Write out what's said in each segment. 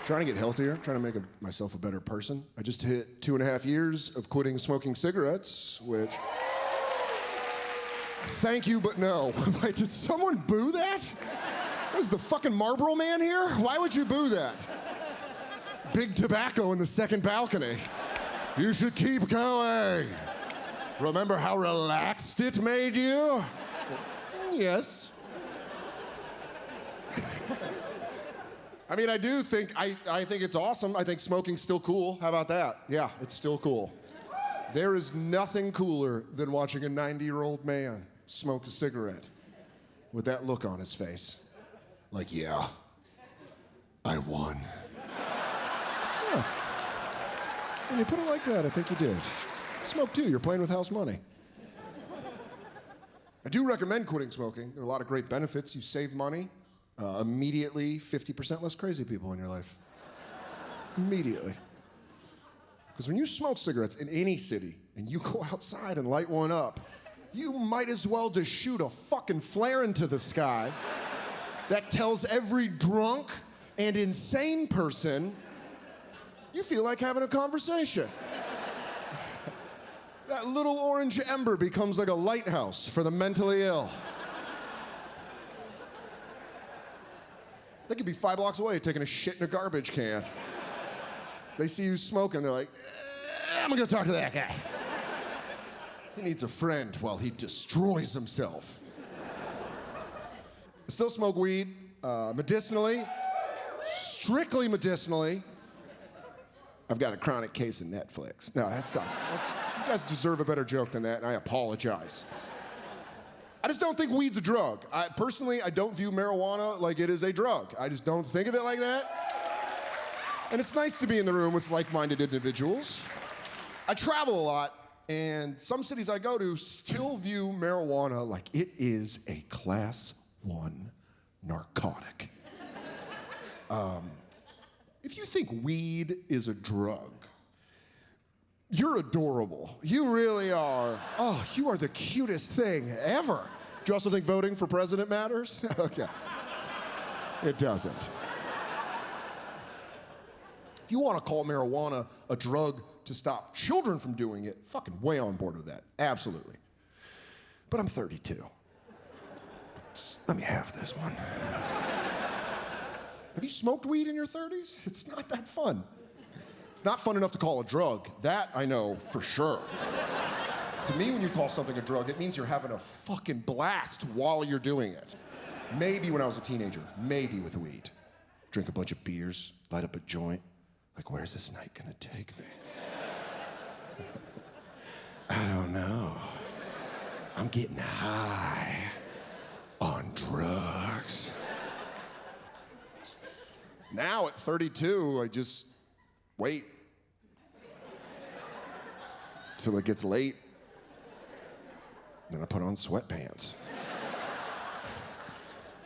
Trying to get healthier, trying to make myself a better person. I just hit 2.5 years of quitting smoking cigarettes, which... Thank you, but no. Like, did someone boo that? Was the fucking Marlboro Man here? Why would you boo that? Big tobacco in the second balcony. You should keep going. Remember how relaxed it made you? Yes. I mean, I do think, I think it's awesome. I think smoking's still cool. How about that? Yeah, it's still cool. There is nothing cooler than watching a 90-year-old man smoke a cigarette with that look on his face. Like, yeah, I won. Yeah. When you put it like that, I think you did. Smoke too, you're playing with house money. I do recommend quitting smoking. There are a lot of great benefits. You save money. Immediately, 50% less crazy people in your life. Immediately. Because when you smoke cigarettes in any city and you go outside and light one up, you might as well just shoot a fucking flare into the sky that tells every drunk and insane person you feel like having a conversation. That little orange ember becomes like a lighthouse for the mentally ill. They could be 5 blocks away taking a shit in a garbage can. They see you smoking, they're like, I'm gonna go talk to that guy. He needs a friend while he destroys himself. I still smoke weed, medicinally, strictly medicinally. I've got a chronic case of Netflix. No, that's not. You guys deserve a better joke than that, and I apologize. I just don't think weed's a drug. Personally, I don't view marijuana like it is a drug. I just don't think of it like that. And it's nice to be in the room with like-minded individuals. I travel a lot, and some cities I go to still view marijuana like it is a class 1 narcotic. If you think weed is a drug, you're adorable. You really are. Oh, you are the cutest thing ever. Do you also think voting for president matters? Okay. It doesn't. If you want to call marijuana a drug to stop children from doing it, fucking way on board with that. Absolutely. But I'm 32. Let me have this one. Have you smoked weed in your 30s? It's not that fun. It's not fun enough to call a drug. That I know for sure. To me, when you call something a drug, it means you're having a fucking blast while you're doing it. Maybe when I was a teenager, maybe with weed. Drink a bunch of beers, light up a joint. Like, where's this night gonna take me? I don't know. I'm getting high on drugs. Now at 32, I just wait till it gets late. Then I put on sweatpants.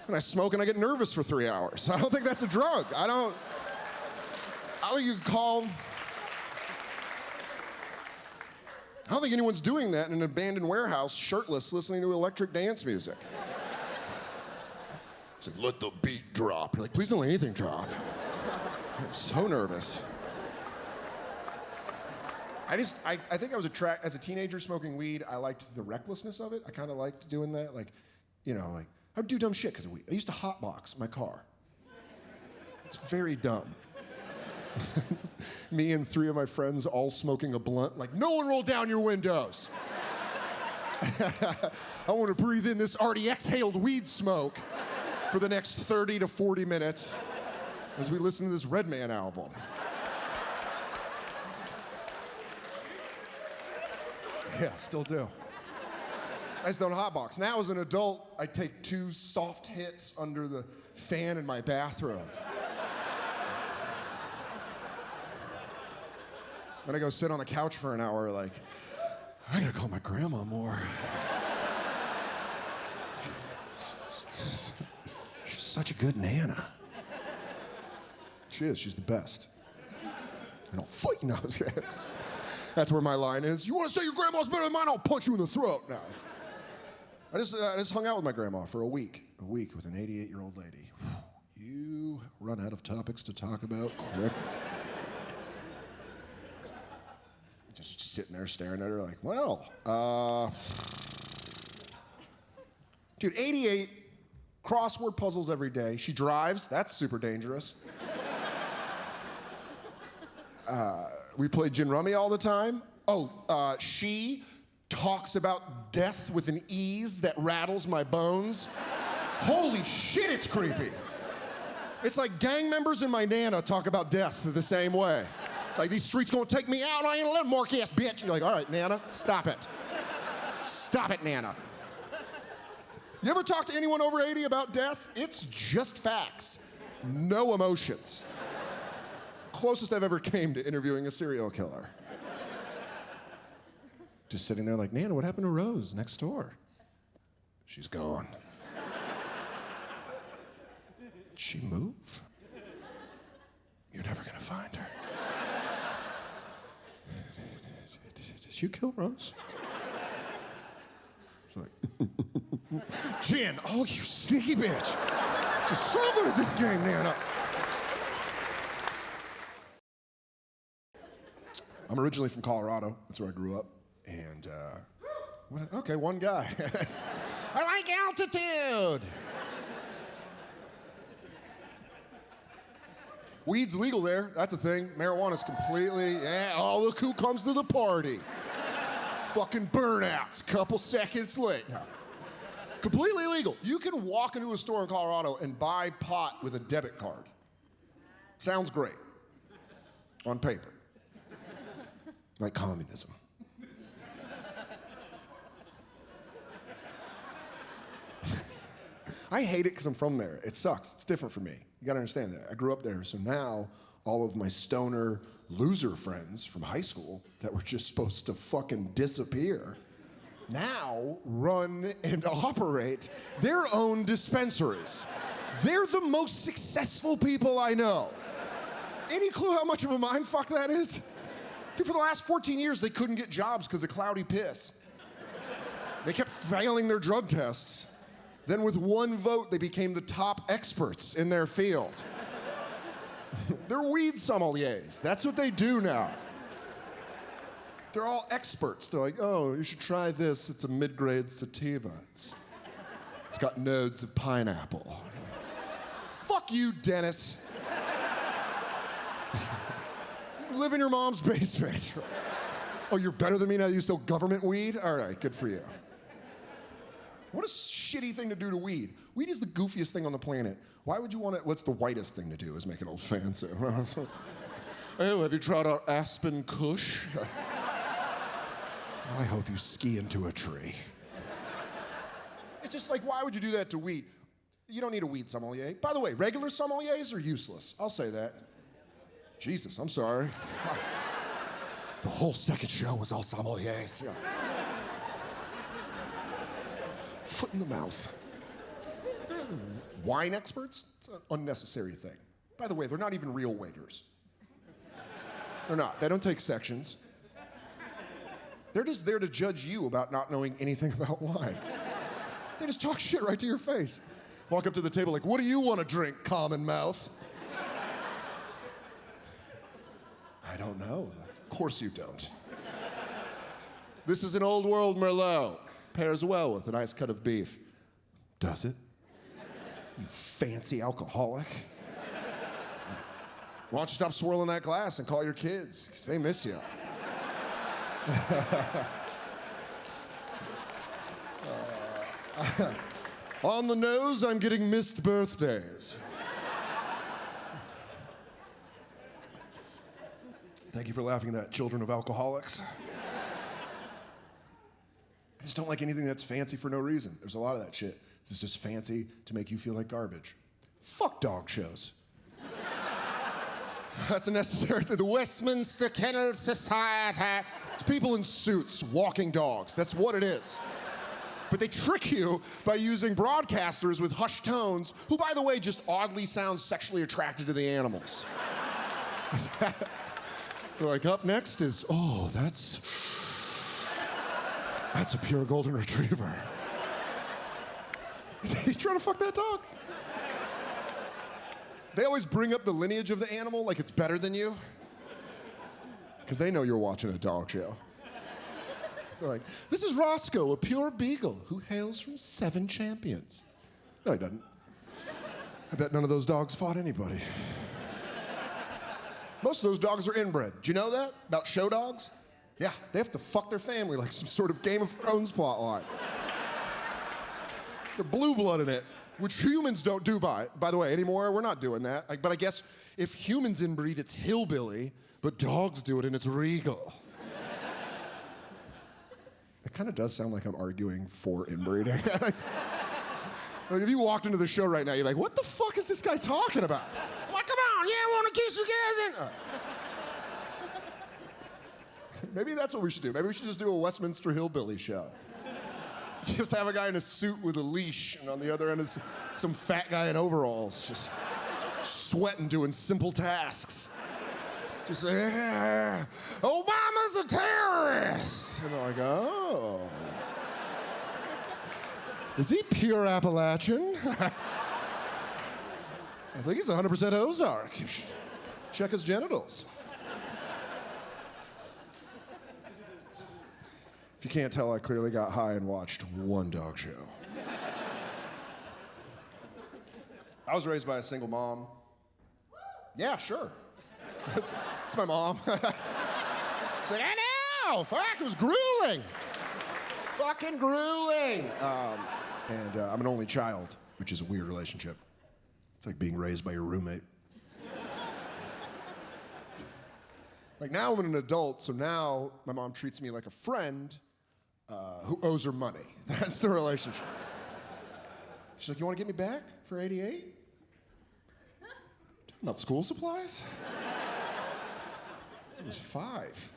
And I smoke and I get nervous for 3 hours. I don't think that's a drug. I don't think you could call... I don't think anyone's doing that in an abandoned warehouse, shirtless, listening to electric dance music. It's like, let the beat drop. You're like, please don't let anything drop. I'm so nervous. I think I was attracted, as a teenager smoking weed, I liked the recklessness of it. I kind of liked doing that. Like, you know, like, I would do dumb shit because of weed. I used to hotbox my car. It's very dumb. Me and 3 of my friends all smoking a blunt, like, no one roll down your windows. I want to breathe in this already exhaled weed smoke for the next 30 to 40 minutes as we listen to this Redman album. Yeah, still do. I just don't hotbox. Now as an adult, I take 2 soft hits under the fan in my bathroom. Then I go sit on the couch for an hour like, I gotta call my grandma more. She's such a good Nana. She is, she's the best. I don't fight, no. That's where my line is. You wanna say your grandma's better than mine, I'll punch you in the throat. No. I just hung out with my grandma for a week with an 88-year-old lady. You run out of topics to talk about quickly. Just sitting there staring at her like, well, dude, 88 crossword puzzles every day. She drives, that's super dangerous. We play gin rummy all the time. Oh, she talks about death with an ease that rattles my bones. Holy shit, it's creepy. It's like gang members and my Nana talk about death the same way. Like, these streets gonna take me out, I ain't a little mark-ass bitch. And you're like, all right, Nana, stop it. Stop it, Nana. You ever talk to anyone over 80 about death? It's just facts, no emotions. Closest I've ever came to interviewing a serial killer. Just sitting there like, Nana, what happened to Rose next door? She's gone. Did she move? You're never gonna find her. Did you kill Rose? She's like, Jen, oh, you sneaky bitch. Just so good at this game, Nana. I'm originally from Colorado. That's where I grew up. And, okay, one guy. I like altitude. Weed's legal there. That's a thing. Marijuana's completely, yeah, oh, look who comes to the party. Fucking burnouts, couple seconds late. No. Completely illegal. You can walk into a store in Colorado and buy pot with a debit card. Sounds great. On paper. Like communism. I hate it because I'm from there. It sucks. It's different for me. You gotta understand that. I grew up there, so now all of my stoner loser friends from high school that were just supposed to fucking disappear now run and operate their own dispensaries. They're the most successful people I know. Any clue how much of a mindfuck that is? Dude, for the last 14 years, they couldn't get jobs because of cloudy piss. They kept failing their drug tests. Then with one vote, they became the top experts in their field. They're weed sommeliers. That's what they do now. They're all experts. They're like, oh, you should try this. It's a mid-grade sativa. It's got nodes of pineapple. Fuck you, Dennis. You live in your mom's basement. Oh, you're better than me now you sell government weed? All right, good for you. What a shitty thing to do to weed. Weed is the goofiest thing on the planet. Why would you want it? What's the whitest thing to do is make it old fancy. Oh, have you tried our Aspen Kush? I hope you ski into a tree. It's just like, why would you do that to weed? You don't need a weed sommelier. By the way, regular sommeliers are useless. I'll say that. Jesus, I'm sorry. The whole second show was all sommeliers. Yeah. Foot in the mouth. Wine experts? It's an unnecessary thing. By the way, they're not even real waiters. They're not. They don't take sections. They're just there to judge you about not knowing anything about wine. They just talk shit right to your face. Walk up to the table like, what do you want to drink, common mouth? I don't know. Of course you don't. This is an old world Merlot. Pairs well with a nice cut of beef. Does it? You fancy alcoholic. Why don't you stop swirling that glass and call your kids, because they miss you. On the nose, I'm getting missed birthdays. Thank you for laughing at that, children of alcoholics. I just don't like anything that's fancy for no reason. There's a lot of that shit that's just fancy to make you feel like garbage. Fuck dog shows. That's a necessary thing. The Westminster Kennel Society. It's people in suits walking dogs. That's what it is. But they trick you by using broadcasters with hushed tones, who, by the way, just oddly sound sexually attracted to the animals. They're like, up next is, oh, that's a pure golden retriever. He's trying to fuck that dog. They always bring up the lineage of the animal like it's better than you. Because they know you're watching a dog show. They're like, this is Roscoe, a pure beagle who hails from 7 champions. No, he doesn't. I bet none of those dogs fought anybody. Most of those dogs are inbred. Do you know that about show dogs? Yeah, they have to fuck their family like some sort of Game of Thrones plotline. They're blue-blooded it, which humans don't do by the way, anymore. We're not doing that. But I guess if humans inbreed, it's hillbilly, but dogs do it and it's regal. It kind of does sound like I'm arguing for inbreeding. Like if you walked into the show right now, you're like, what the fuck is this guy talking about? I'm like, come on, yeah, I want to kiss you guys in. Maybe that's what we should do. Maybe we should just do a Westminster Hillbilly show. Just have a guy in a suit with a leash, and on the other end is some fat guy in overalls, just sweating, doing simple tasks. Just say, yeah, Obama's a terrorist. And they're like, oh. Is he pure Appalachian? I think he's 100% Ozark. You should check his genitals. If you can't tell, I clearly got high and watched one dog show. I was raised by a single mom. Yeah, sure. It's my mom. She's like, I know! Fuck, it was grueling! Fucking grueling! And I'm an only child, which is a weird relationship. It's like being raised by your roommate. Like now I'm an adult, so now my mom treats me like a friend who owes her money. That's the relationship. She's like, you want to get me back for 88? Talking about school supplies? I was 5.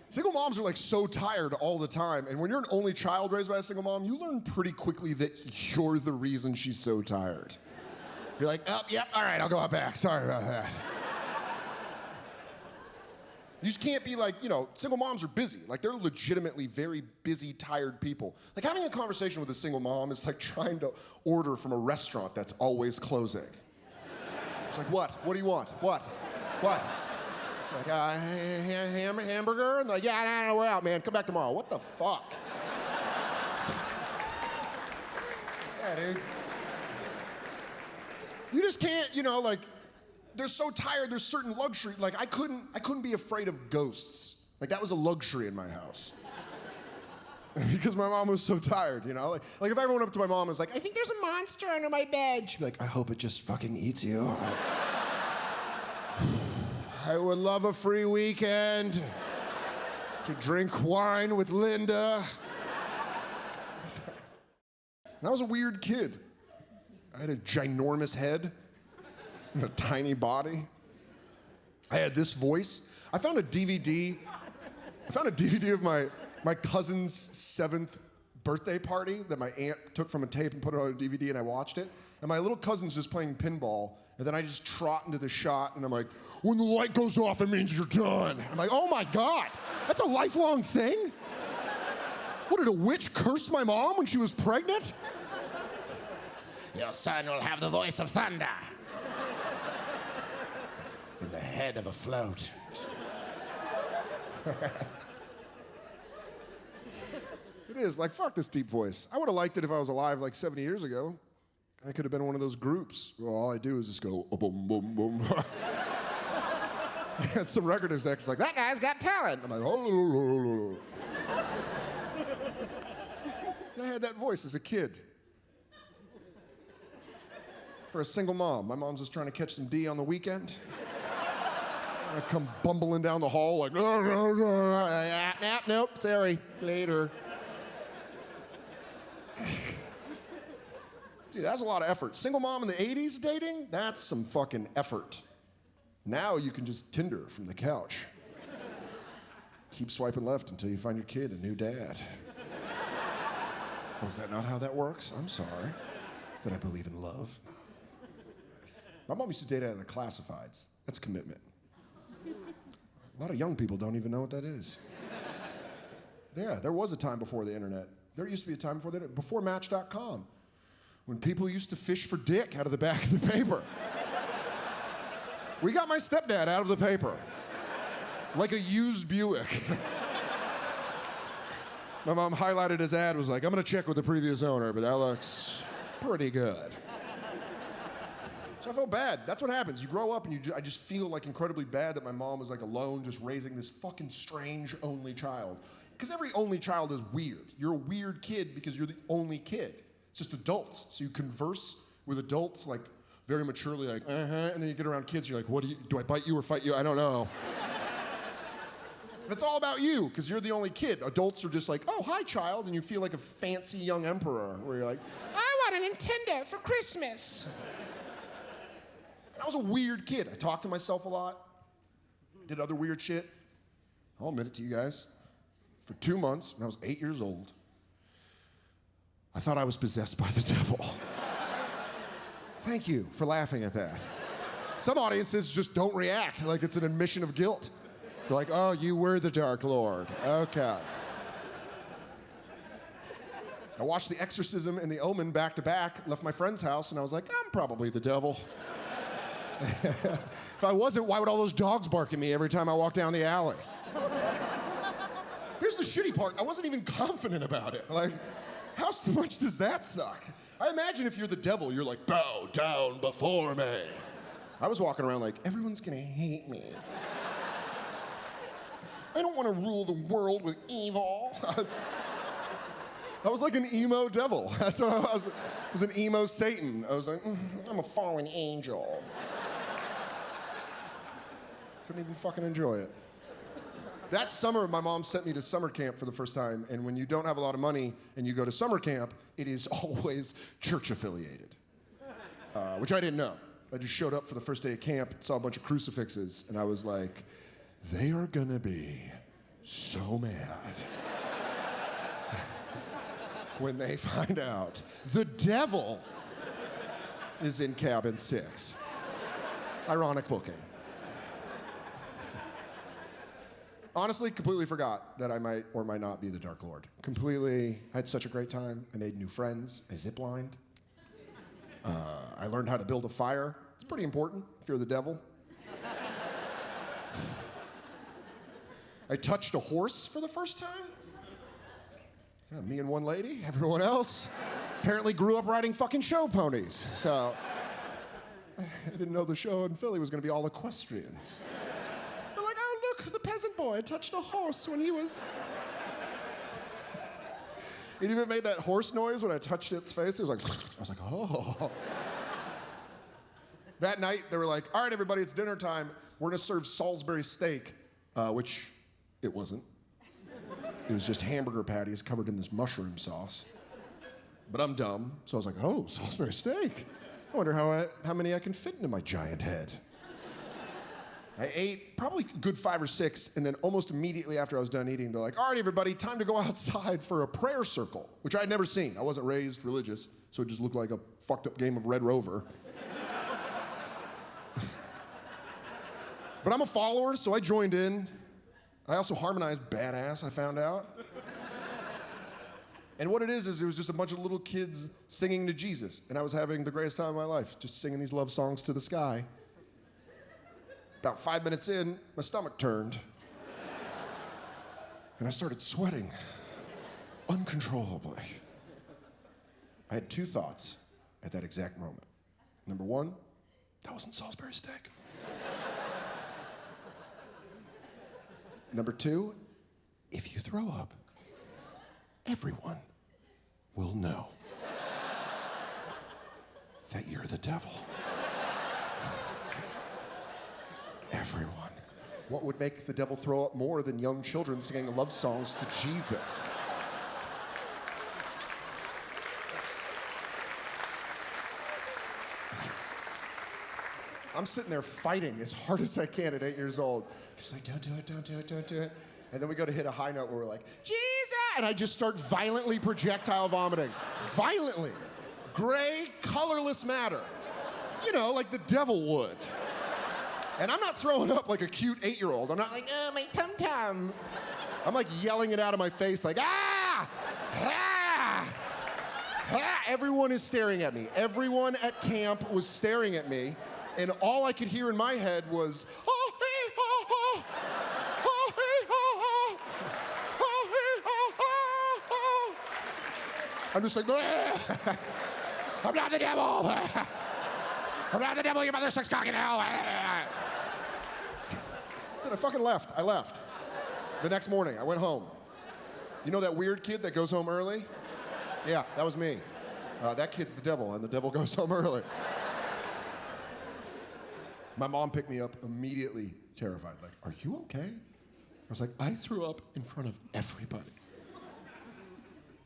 Single moms are like so tired all the time, and when you're an only child raised by a single mom, you learn pretty quickly that you're the reason she's so tired. You're like, oh, yep, all right, I'll go out back. Sorry about that. You just can't be like, single moms are busy. Like, they're legitimately very busy, tired people. Like, having a conversation with a single mom is like trying to order from a restaurant that's always closing. It's like, what? What do you want? What? What? Like, hamburger? And like, yeah, no, we're out, man. Come back tomorrow. What the fuck? Yeah, dude. You just can't, they're so tired, there's certain luxury. Like, I couldn't be afraid of ghosts. Like, that was a luxury in my house. Because my mom was so tired, Like if I ever went up to my mom and was like, I think there's a monster under my bed. She'd be like, I hope it just fucking eats you. I would love a free weekend to drink wine with Linda. And I was a weird kid. I had a ginormous head and a tiny body. I had this voice. I found a DVD of my cousin's 7th birthday party that my aunt took from a tape and put it on a DVD, and I watched it. And my little cousin's just playing pinball, and then I just trot into the shot, and I'm like, when the light goes off, it means you're done. I'm like, oh my God, that's a lifelong thing? What, did a witch curse my mom when she was pregnant? Your son will have the voice of thunder. In the head of a float. It is, like, fuck this deep voice. I would have liked it if I was alive like 70 years ago. I could have been one of those groups where all I do is just go, boom, boom, boom. And some record exec's like, that guy's got talent. I'm like, oh. And I had that voice as a kid. For a single mom. My mom's just trying to catch some D on the weekend. I come bumbling down the hall like, nope, sorry, later. Dude, that's a lot of effort. Single mom in the 80s dating? That's some fucking effort. Now you can just Tinder from the couch. Keep swiping left until you find your kid a new dad. Oh, is that not how that works? I'm sorry that I believe in love. My mom used to date out of the classifieds. That's commitment. A lot of young people don't even know what that is. Yeah, there was a time before the internet. There used to be a time before the internet, before Match.com. when people used to fish for dick out of the back of the paper. We got my stepdad out of the paper. Like a used Buick. My mom highlighted his ad, was like, I'm gonna check with the previous owner, but that looks pretty good. So I felt bad. That's what happens. You grow up and I just feel like incredibly bad that my mom was like alone just raising this fucking strange only child. Because every only child is weird. You're a weird kid because you're the only kid. It's just adults. So you converse with adults like very maturely, like, and then you get around kids, you're like, what do I bite you or fight you? I don't know. And it's all about you, because you're the only kid. Adults are just like, oh, hi, child, and you feel like a fancy young emperor, where you're like, I want a Nintendo for Christmas. And I was a weird kid. I talked to myself a lot, did other weird shit. I'll admit it to you guys. For 2 months, when I was 8 years old, I thought I was possessed by the devil. Thank you for laughing at that. Some audiences just don't react like it's an admission of guilt. They're like, oh, you were the Dark Lord. Okay. I watched The Exorcism and The Omen back to back, left my friend's house, and I was like, I'm probably the devil. If I wasn't, why would all those dogs bark at me every time I walk down the alley? Here's the shitty part. I wasn't even confident about it. Like, how much does that suck? I imagine if you're the devil, you're like, bow down before me. I was walking around like, everyone's gonna hate me. I don't want to rule the world with evil. I was like an emo devil. That's what I was. I was an emo Satan. I was like, I'm a fallen angel. Couldn't even fucking enjoy it. That summer, my mom sent me to summer camp for the first time, and when you don't have a lot of money and you go to summer camp, it is always church affiliated, which I didn't know. I just showed up for the first day of camp, saw a bunch of crucifixes, and I was like, they are gonna be so mad when they find out the devil is in cabin 6. Ironic booking. Honestly, completely forgot that I might or might not be the Dark Lord. Completely, I had such a great time. I made new friends. I ziplined. I learned how to build a fire. It's pretty important if you're the devil. I touched a horse for the first time. Yeah, me and one lady. Everyone else apparently grew up riding fucking show ponies. So I didn't know the show in Philly was going to be all equestrians. They're like, oh, look, the peasant boy touched a horse when he was... It even made that horse noise when I touched its face. It was like, I was like, oh. That night, they were like, all right, everybody, it's dinner time. We're going to serve Salisbury steak, which... It wasn't. It was just hamburger patties covered in this mushroom sauce. But I'm dumb, so I was like, oh, Salisbury steak. I wonder how many I can fit into my giant head. I ate probably a good 5 or 6, and then almost immediately after I was done eating, they're like, all right, everybody, time to go outside for a prayer circle, which I had never seen. I wasn't raised religious, so it just looked like a fucked up game of Red Rover. But I'm a follower, so I joined in. I also harmonized badass, I found out. And what it is it was just a bunch of little kids singing to Jesus. And I was having the greatest time of my life, just singing these love songs to the sky. About 5 minutes in, my stomach turned. And I started sweating uncontrollably. I had 2 thoughts at that exact moment. Number 1, that wasn't Salisbury steak. Number 2, if you throw up, everyone will know that you're the devil. Everyone. What would make the devil throw up more than young children singing love songs to Jesus? I'm sitting there fighting as hard as I can at 8 years old. Just like, don't do it, don't do it, don't do it. And then we go to hit a high note where we're like, Jesus! And I just start violently projectile vomiting. Violently. Gray, colorless matter. You know, like the devil would. And I'm not throwing up like a cute 8-year-old. I'm not like, oh, my tum-tum. I'm like yelling it out of my face like, ah! Ah! Everyone is staring at me. Everyone at camp was staring at me, and all I could hear in my head was, oh, hey, ho, ho. Oh, hey, ho, ho. Oh, hey, ho, ho, ho. I'm just like, "Bleh. I'm not the devil. I'm not the devil, your mother sucks cock in hell." Then I fucking left. I left. The next morning, I went home. You know that weird kid that goes home early? Yeah, that was me. That kid's the devil, and the devil goes home early. My mom picked me up immediately, terrified. Like, "Are you okay?" I was like, "I threw up in front of everybody."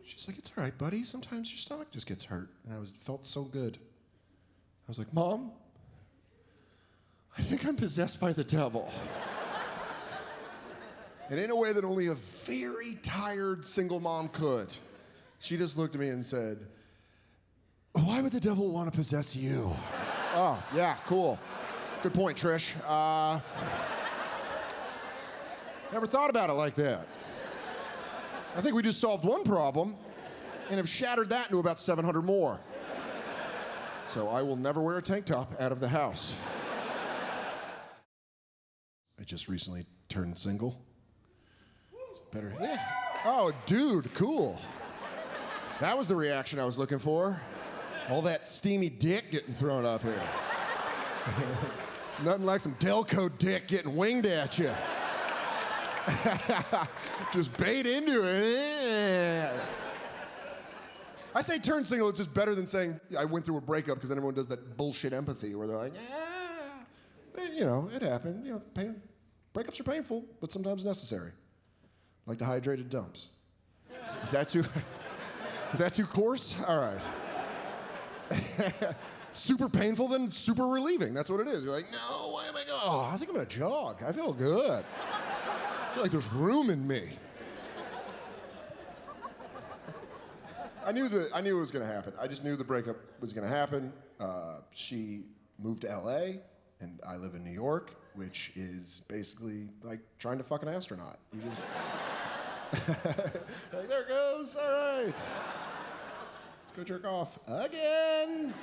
She's like, "It's all right, buddy. Sometimes your stomach just gets hurt." And I felt so good. I was like, "Mom, I think I'm possessed by the devil." And in a way that only a very tired single mom could, she just looked at me and said, "Why would the devil want to possess you?" Oh, yeah, cool. Good point, Trish. Never thought about it like that. I think we just solved one problem and have shattered that into about 700 more. So I will never wear a tank top out of the house. I just recently turned single. It's better, yeah. Oh, dude, cool. That was the reaction I was looking for. All that steamy dick getting thrown up here. Nothing like some Delco dick getting winged at you. Just bait into it. I say turn single, it's just better than saying I went through a breakup, because then everyone does that bullshit empathy where they're like, you know, it happened. You know, breakups are painful, but sometimes necessary. Like dehydrated dumps. Is that too coarse? All right. Super painful, then super relieving. That's what it is. You're like, no, why am I going? Oh, I think I'm gonna jog. I feel good. I feel like there's room in me. I knew it was gonna happen. I just knew the breakup was gonna happen. She moved to LA, and I live in New York, which is basically like trying to fuck an astronaut. You just, like, there it goes, all right. Let's go jerk off again.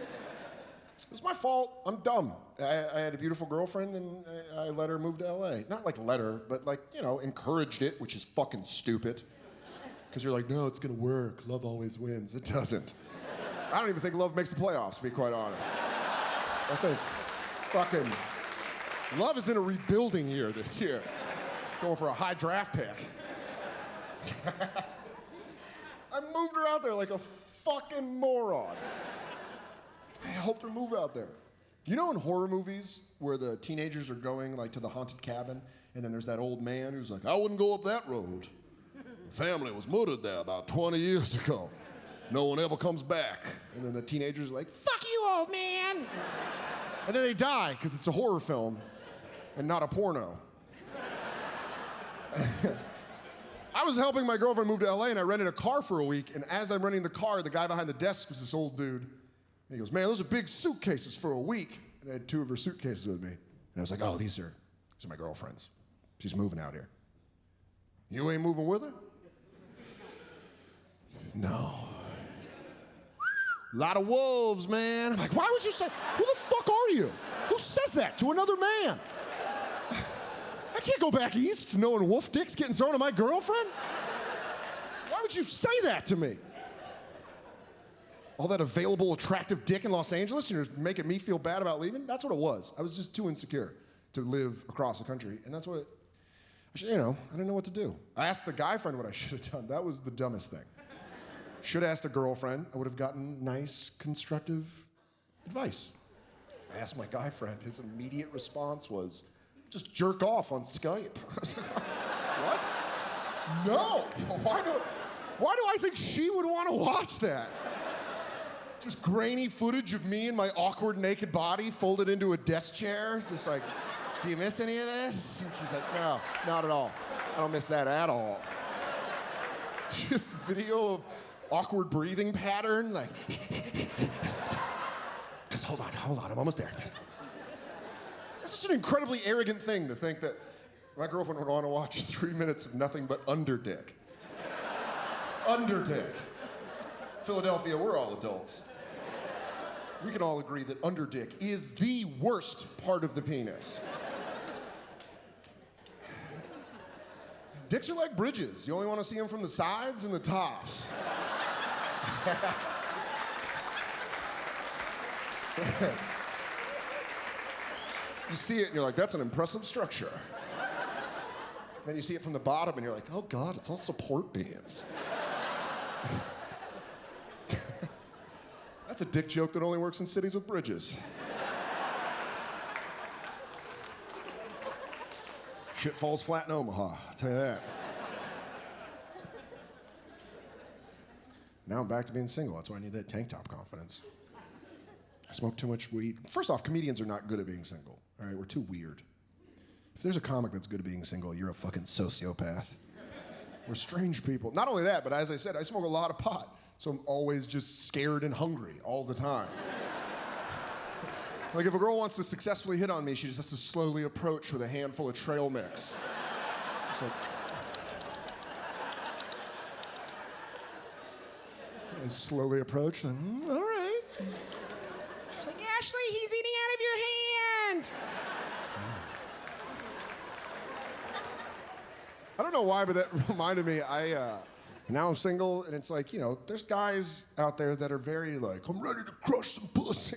It was my fault. I'm dumb. I had a beautiful girlfriend, and I let her move to LA. Not like let her, but like, you know, encouraged it, which is fucking stupid. Because you're like, no, it's gonna work. Love always wins. It doesn't. I don't even think love makes the playoffs, to be quite honest. I think fucking love is in a rebuilding year this year. Going for a high draft pick. I moved her out there like a fucking moron. I helped her move out there. You know in horror movies where the teenagers are going like to the haunted cabin, and then there's that old man who's like, I wouldn't go up that road. The family was murdered there about 20 years ago. No one ever comes back. And then the teenagers are like, fuck you, old man. And then they die because it's a horror film and not a porno. I was helping my girlfriend move to LA, and I rented a car for a week, and as I'm renting the car, the guy behind the desk was this old dude. And he goes, man, those are big suitcases for a week. And I had 2 of her suitcases with me. And I was like, oh, these are my girlfriend's. She's moving out here. You ain't moving with her? No. A lot of wolves, man. I'm like, why would you say, who the fuck are you? Who says that to another man? I can't go back east knowing wolf dicks getting thrown at my girlfriend. Why would you say that to me? All that available, attractive dick in Los Angeles, you're making me feel bad about leaving? That's what it was. I was just too insecure to live across the country, and that's what it, I didn't know what to do. I asked the guy friend what I should have done. That was the dumbest thing. Should have asked a girlfriend. I would have gotten nice, constructive advice. I asked my guy friend. His immediate response was, just jerk off on Skype. I was like, what? No. Why do I think she would want to watch that? Just grainy footage of me and my awkward naked body folded into a desk chair. Just like, do you miss any of this? And she's like, no, not at all. I don't miss that at all. Just video of awkward breathing pattern, like, just hold on, I'm almost there. It's just an incredibly arrogant thing to think that my girlfriend would want to watch 3 minutes of nothing but underdick. Underdick. Philadelphia, we're all adults. We can all agree that underdick is the worst part of the penis. Dicks are like bridges. You only want to see them from the sides and the tops. You see it and you're like, that's an impressive structure. Then you see it from the bottom and you're like, oh God, it's all support beams. That's a dick joke that only works in cities with bridges. Shit falls flat in Omaha, I'll tell you that. Now I'm back to being single. That's why I need that tank top confidence. I smoke too much weed. First off, comedians are not good at being single. All right, we're too weird. If there's a comic that's good at being single, you're a fucking sociopath. We're strange people. Not only that, but as I said, I smoke a lot of pot, so I'm always just scared and hungry all the time. Like if a girl wants to successfully hit on me, she just has to slowly approach with a handful of trail mix. So I slowly approach, and all right. She's like, Ashley, he's eating out of your hand. I don't know why, but that reminded me, now I'm single, and it's like, you know, there's guys out there that are very like, I'm ready to crush some pussy.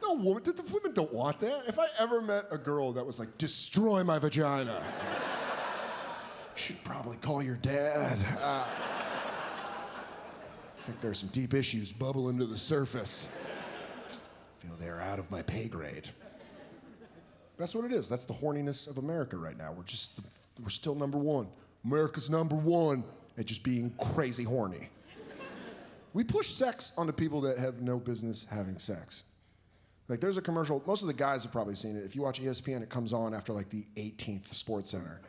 No woman, the women don't want that. If I ever met a girl that was like, destroy my vagina, you should probably call your dad. I think there's some deep issues bubbling to the surface. I feel they're out of my pay grade. That's what it is. That's the horniness of America right now. We're still number one. America's number one at just being crazy horny. We push sex onto people that have no business having sex. Like there's a commercial, most of the guys have probably seen it. If you watch ESPN, it comes on after like the 18th Sports Center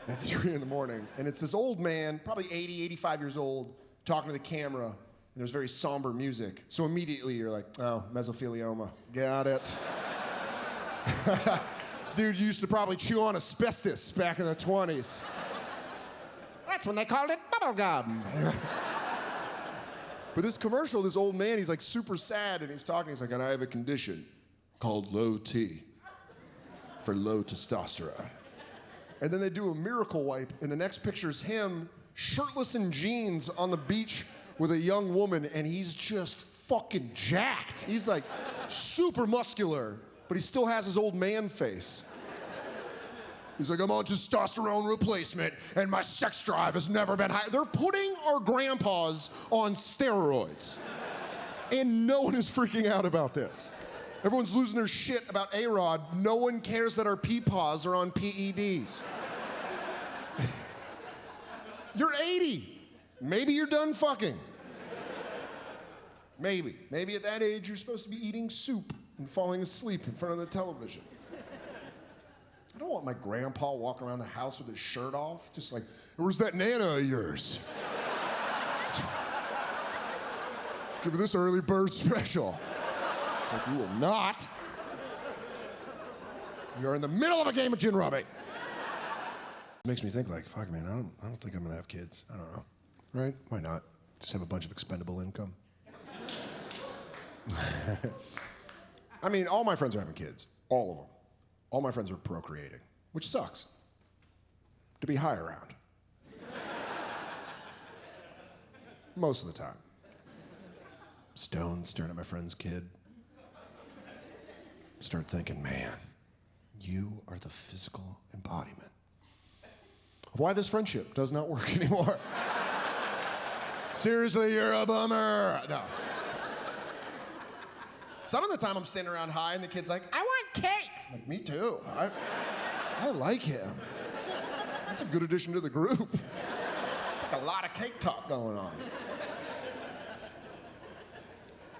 at 3 in the morning. And it's this old man, probably 80, 85 years old, talking to the camera, and there's very somber music. So immediately you're like, oh, mesothelioma, got it. This dude used to probably chew on asbestos back in the 20s. That's when they called it bubblegum. But this commercial, this old man, he's like super sad and he's talking, he's like, and I have a condition called low T for low testosterone. And then they do a miracle wipe and the next picture is him shirtless in jeans on the beach with a young woman and he's just fucking jacked. He's like super muscular, but he still has his old man face. He's like, I'm on testosterone replacement, and my sex drive has never been higher. They're putting our grandpas on steroids. And no one is freaking out about this. Everyone's losing their shit about A-Rod. No one cares that our peepaws are on PEDs. You're 80. Maybe you're done fucking. Maybe. Maybe at that age, you're supposed to be eating soup and falling asleep in front of the television. I don't want my grandpa walking around the house with his shirt off, just like, where's that Nana of yours? Give her this early bird special. Like, you will not. You're in the middle of a game of gin rummy. It makes me think like, fuck man, I don't think I'm gonna have kids. I don't know, right? Why not? Just have a bunch of expendable income. I mean, all my friends are having kids, all of them. All my friends are procreating, which sucks. To be high around. Most of the time. Stoned, staring at my friend's kid. Start thinking, man, you are the physical embodiment of why this friendship does not work anymore. Seriously, you're a bummer. No. Some of the time I'm standing around high and the kid's like, I want cake. I'm like, me too. I like him. That's a good addition to the group. It's like a lot of cake talk going on.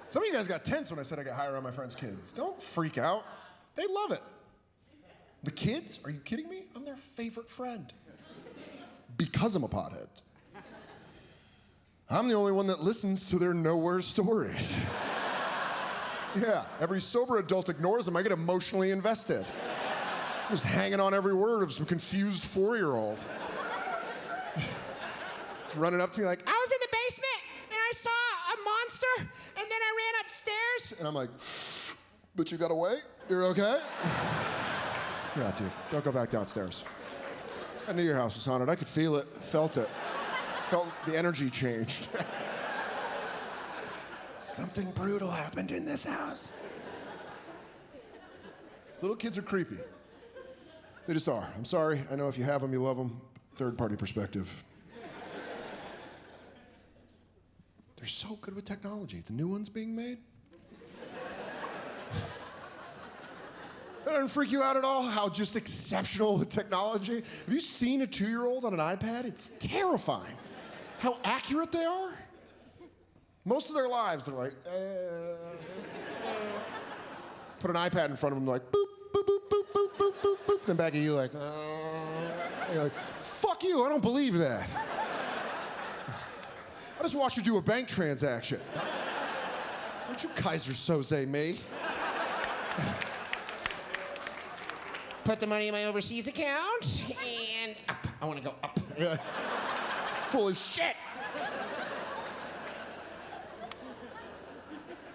Some of you guys got tense when I said I got high around my friends' kids. Don't freak out. They love it. The kids, are you kidding me? I'm their favorite friend. Because I'm a pothead. I'm the only one that listens to their nowhere stories. Yeah, every sober adult ignores them. I get emotionally invested. Just hanging on every word of some confused 4-year-old. Just running up to me like, I face, and I'm like, but you gotta wait? You're okay? Yeah, dude, don't go back downstairs. I knew your house was haunted. I could feel it, felt it. Felt the energy changed. Something brutal happened in this house. Little kids are creepy. They just are. I'm sorry. I know if you have them, you love them. Third-party perspective. They're so good with technology. The new ones being made. That doesn't freak you out at all, how just exceptional with technology? Have you seen a 2-year-old on an iPad? It's terrifying. How accurate they are. Most of their lives, they're like, put an iPad in front of them, like, boop, boop, boop, boop, boop, boop, boop, boop. Then back at you, like, you're like, fuck you, I don't believe that. I just watched you do a bank transaction. Don't you Kaiser Soze me. Put the money in my overseas account, and up. I want to go up. Full of shit.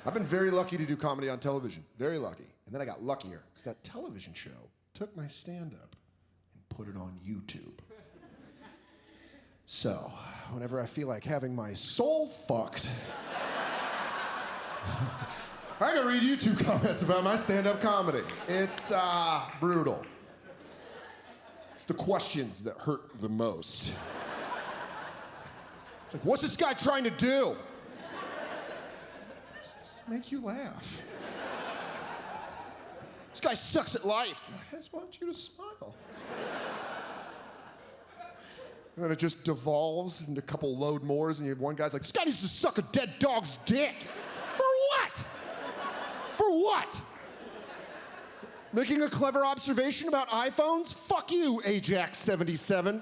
I've been very lucky to do comedy on television. Very lucky. And then I got luckier, because that television show took my stand-up and put it on YouTube. So, whenever I feel like having my soul fucked, I gotta read YouTube comments about my stand-up comedy. It's brutal. It's the questions that hurt the most. It's like, what's this guy trying to do? Just make you laugh. This guy sucks at life. I just want you to smile. And then it just devolves into a couple load mores, and you have one guy's like, this guy needs to suck a dead dog's dick. For what? For what? Making a clever observation about iPhones? Fuck you, Ajax77.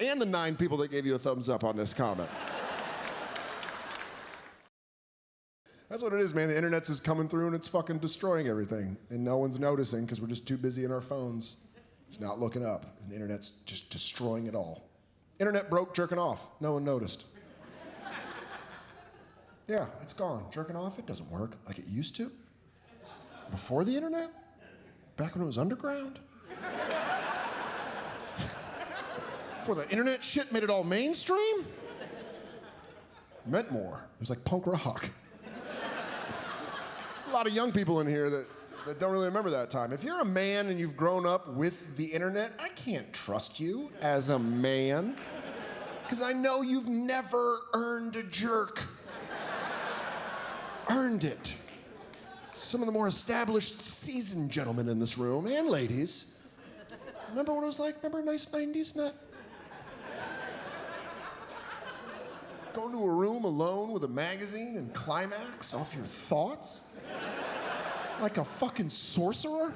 And the 9 people that gave you a thumbs up on this comment. That's what it is, man. The internet's just coming through and it's fucking destroying everything. And no one's noticing because we're just too busy in our phones. It's not looking up. And the internet's just destroying it all. Internet broke jerking off. No one noticed. Yeah, it's gone. Jerking off, it doesn't work like it used to. Before the internet? Back when it was underground? Before the internet shit made it all mainstream? It meant more. It was like punk rock. A lot of young people in here that don't really remember that time. If you're a man and you've grown up with the internet, I can't trust you as a man. Because I know you've never earned a jerk. Earned it. Some of the more established, seasoned gentlemen in this room, and ladies, remember what it was like? Remember a nice 90s nut? Go to a room alone with a magazine and climax off your thoughts? Like a fucking sorcerer?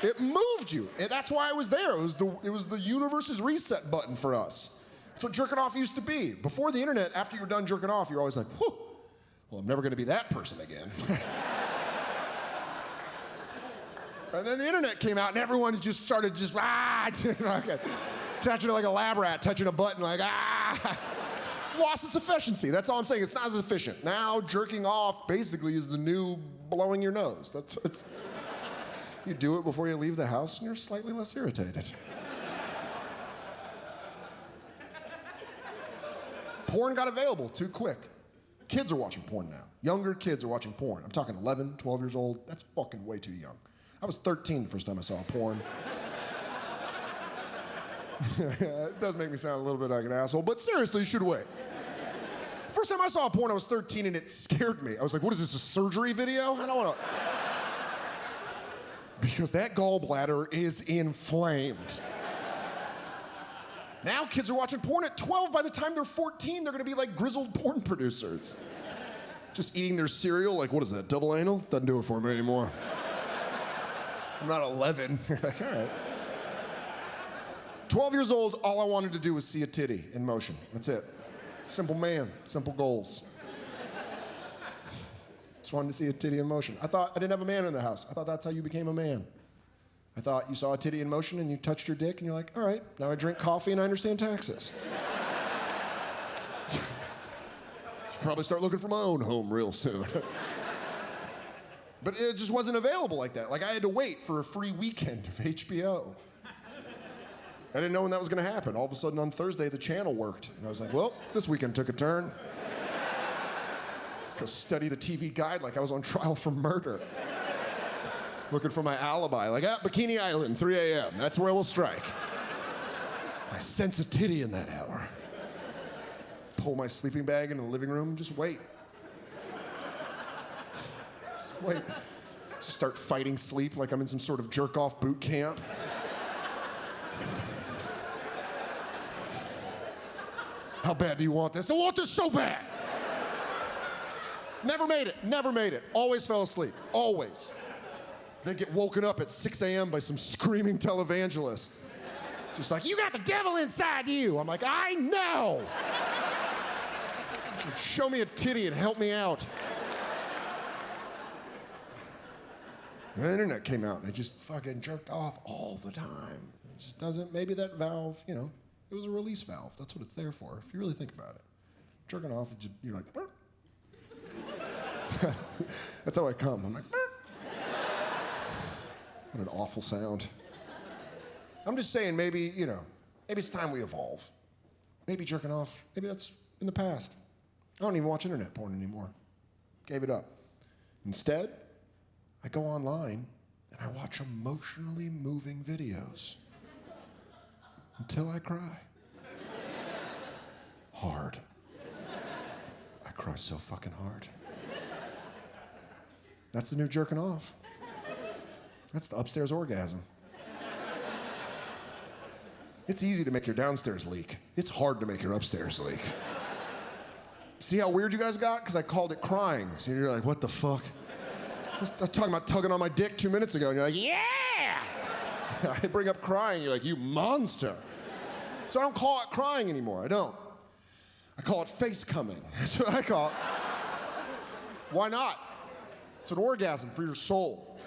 It moved you. And that's why I was there. It was the universe's reset button for us. That's what jerking off used to be. Before the internet, after you were done jerking off, you're always like, whew, well, I'm never gonna be that person again. And then the internet came out and everyone just started touching it like a lab rat, touching a button like, lost its efficiency. That's all I'm saying. It's not as efficient. Now, jerking off basically is the new blowing your nose. That's you do it before you leave the house and you're slightly less irritated. Porn got available too quick. Kids are watching porn now. Younger kids are watching porn. I'm talking 11, 12 years old. That's fucking way too young. I was 13 the first time I saw porn. It does make me sound a little bit like an asshole, but seriously, you should wait. First time I saw porn, I was 13 and it scared me. I was like, what is this, a surgery video? I don't wanna... Because that gallbladder is inflamed. Now kids are watching porn at 12. By the time they're 14, they're gonna be like grizzled porn producers. Just eating their cereal, like, what is that, double anal? Doesn't do it for me anymore. I'm not 11. You're like, all right. 12 years old, all I wanted to do was see a titty in motion. That's it. Simple man, simple goals. Just wanted to see a titty in motion. I thought I didn't have a man in the house. I thought that's how you became a man. I thought you saw a titty in motion and you touched your dick and you're like, all right, now I drink coffee and I understand taxes. Probably start looking for my own home real soon. But it just wasn't available like that. Like, I had to wait for a free weekend of HBO. I didn't know when that was gonna happen. All of a sudden on Thursday, the channel worked. And I was like, well, this weekend took a turn. Go study the TV guide like I was on trial for murder. Looking for my alibi, like, Bikini Island, 3 a.m., that's where we'll strike. I sense a titty in that hour. Pull my sleeping bag into the living room and just wait. Just wait. Just start fighting sleep like I'm in some sort of jerk-off boot camp. How bad do you want this? I want this so bad. Never made it. Always fell asleep, always. Then get woken up at 6 a.m. by some screaming televangelist. Just like, you got the devil inside you. I'm like, I know. Show me a titty and help me out. The internet came out and I just fucking jerked off all the time. It just doesn't, maybe that valve, you know, it was a release valve. That's what it's there for, if you really think about it. Jerking off, you're like, burp. That's how I come. I'm like, burp. What an awful sound. I'm just saying, maybe, you know, maybe it's time we evolve. Maybe jerking off, maybe that's in the past. I don't even watch internet porn anymore. Gave it up. Instead, I go online and I watch emotionally moving videos until I cry. Hard. I cry so fucking hard. That's the new jerking off. That's the upstairs orgasm. It's easy to make your downstairs leak. It's hard to make your upstairs leak. See how weird you guys got? Because I called it crying. So you're like, what the fuck? I was talking about tugging on my dick 2 minutes ago, and you're like, yeah! I bring up crying, you're like, you monster. So I don't call it crying anymore, I don't. I call it face coming. That's what I call it. Why not? It's an orgasm for your soul.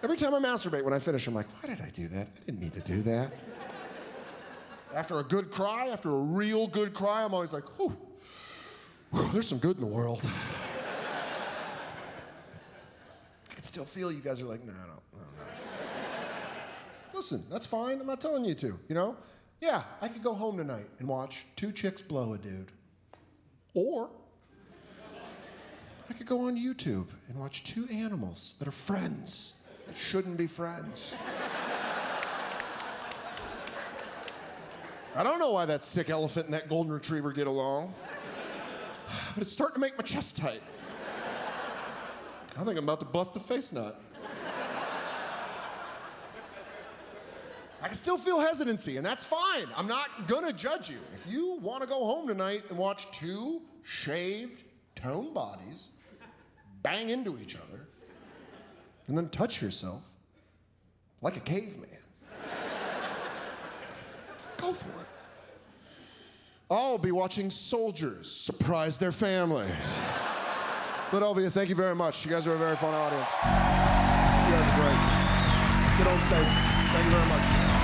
Every time I masturbate, when I finish, I'm like, why did I do that? I didn't need to do that. After a good cry, after a real good cry, I'm always like, whew, there's some good in the world. I can still feel you guys are like, no, I don't know. Listen, that's fine. I'm not telling you to, you know? Yeah, I could go home tonight and watch 2 chicks blow a dude. Or I could go on YouTube and watch 2 animals that are friends that shouldn't be friends. I don't know why that sick elephant and that golden retriever get along, but it's starting to make my chest tight. I think I'm about to bust a face nut. I can still feel hesitancy, and that's fine. I'm not gonna judge you. If you wanna go home tonight and watch 2 shaved, toned bodies bang into each other, and then touch yourself like a caveman, go for it. I'll be watching soldiers surprise their families. Philadelphia, thank you very much. You guys are a very fun audience. You guys are great. Get home safe. Thank you very much.